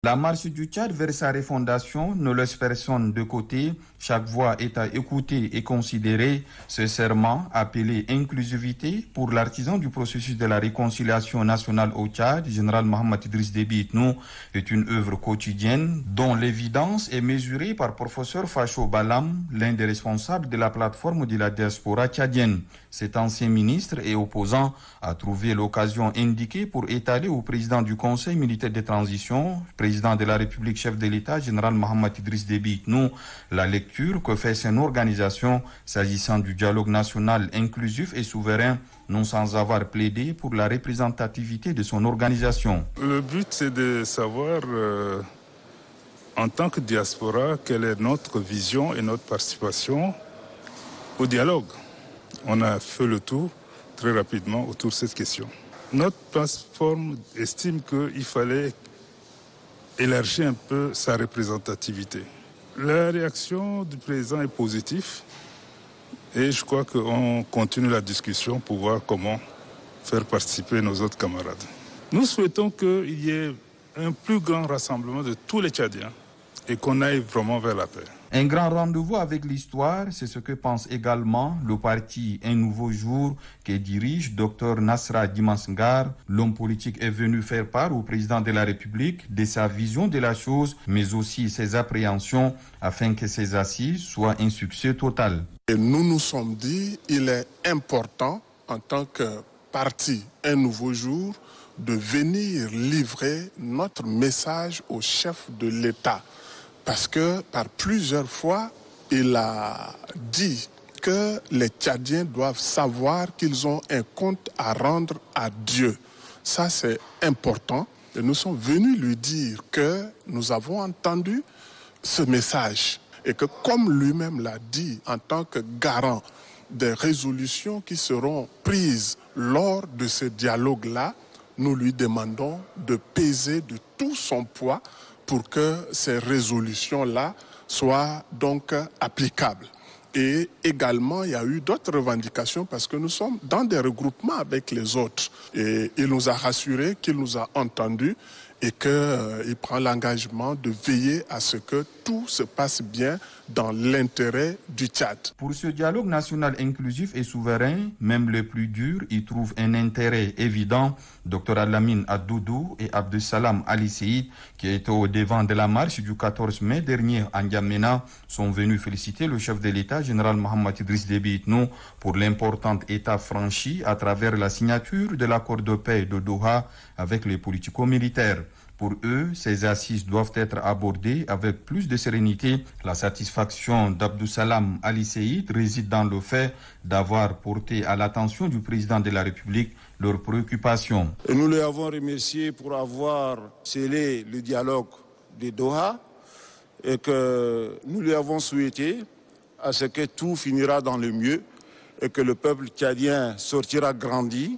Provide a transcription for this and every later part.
La marche du Tchad vers sa refondation ne laisse personne de côté. Chaque voix est à écouter et considérer. Ce serment, appelé inclusivité pour l'artisan du processus de la réconciliation nationale au Tchad, général Mohamed Idriss Déby Itnou, est une œuvre quotidienne dont l'évidence est mesurée par professeur Facho Balam, l'un des responsables de la plateforme de la diaspora tchadienne. Cet ancien ministre et opposant a trouvé l'occasion indiquée pour étaler au président du Conseil militaire de transition, président de la République, chef de l'État, général Mohamed Idriss Déby Itnou, la lecture que fait son organisation s'agissant du dialogue national inclusif et souverain, non sans avoir plaidé pour la représentativité de son organisation. Le but, c'est de savoir, en tant que diaspora, quelle est notre vision et notre participation au dialogue. On a fait le tour très rapidement autour de cette question. Notre plateforme estime qu'il fallait élargir un peu sa représentativité. La réaction du président est positive et je crois qu'on continue la discussion pour voir comment faire participer nos autres camarades. Nous souhaitons qu'il y ait un plus grand rassemblement de tous les Tchadiens et qu'on aille vraiment vers la paix. Un grand rendez-vous avec l'histoire, c'est ce que pense également le parti Un Nouveau Jour que dirige Dr Nasra Dimansgar. L'homme politique est venu faire part au président de la République de sa vision de la chose, mais aussi ses appréhensions afin que ces assises soient un succès total. Et nous nous sommes dit, il est important en tant que parti Un Nouveau Jour de venir livrer notre message au chef de l'État. Parce que par plusieurs fois, il a dit que les Tchadiens doivent savoir qu'ils ont un compte à rendre à Dieu. Ça, c'est important. Et nous sommes venus lui dire que nous avons entendu ce message et que, comme lui-même l'a dit, en tant que garant des résolutions qui seront prises lors de ce dialogue-là, nous lui demandons de peser de tout son poids pour que ces résolutions-là soient donc applicables. Et également, il y a eu d'autres revendications parce que nous sommes dans des regroupements avec les autres. Et il nous a rassuré qu'il nous a entendus et qu'il prend l'engagement de veiller à ce que tout se passe bien dans l'intérêt du Tchad. Pour ce dialogue national inclusif et souverain, même le plus dur y trouve un intérêt évident. Dr Alamine Addoudou et Abdussalam Ali Seïd, qui étaient au devant de la marche du 14 mai dernier à N'Djamena, sont venus féliciter le chef de l'État, général Mohamed Idriss Déby Itnou, pour l'importante étape franchie à travers la signature de l'accord de paix de Doha avec les politico-militaires. Pour eux, ces assises doivent être abordées avec plus de sérénité. La satisfaction d'Abdussalam Ali Seïd réside dans le fait d'avoir porté à l'attention du président de la République leurs préoccupations. Et nous les avons remerciés pour avoir scellé le dialogue de Doha et que nous lui avons souhaité à ce que tout finira dans le mieux et que le peuple tchadien sortira grandi.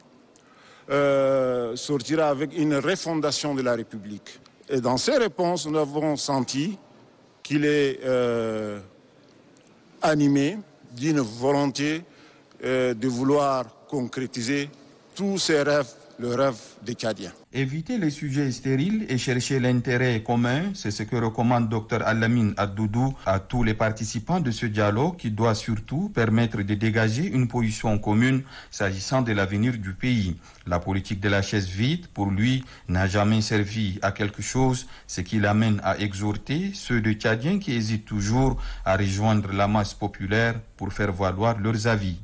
Sortira avec une refondation de la République. Et dans ces réponses, nous avons senti qu'il est animé d'une volonté de vouloir concrétiser tous ses rêves, le rêve des Tchadiens. Éviter les sujets stériles et chercher l'intérêt commun, c'est ce que recommande Dr Alamine Addoudou à tous les participants de ce dialogue qui doit surtout permettre de dégager une position commune s'agissant de l'avenir du pays. La politique de la chaise vide, pour lui, n'a jamais servi à quelque chose, ce qui l'amène à exhorter ceux de Tchadiens qui hésitent toujours à rejoindre la masse populaire pour faire valoir leurs avis.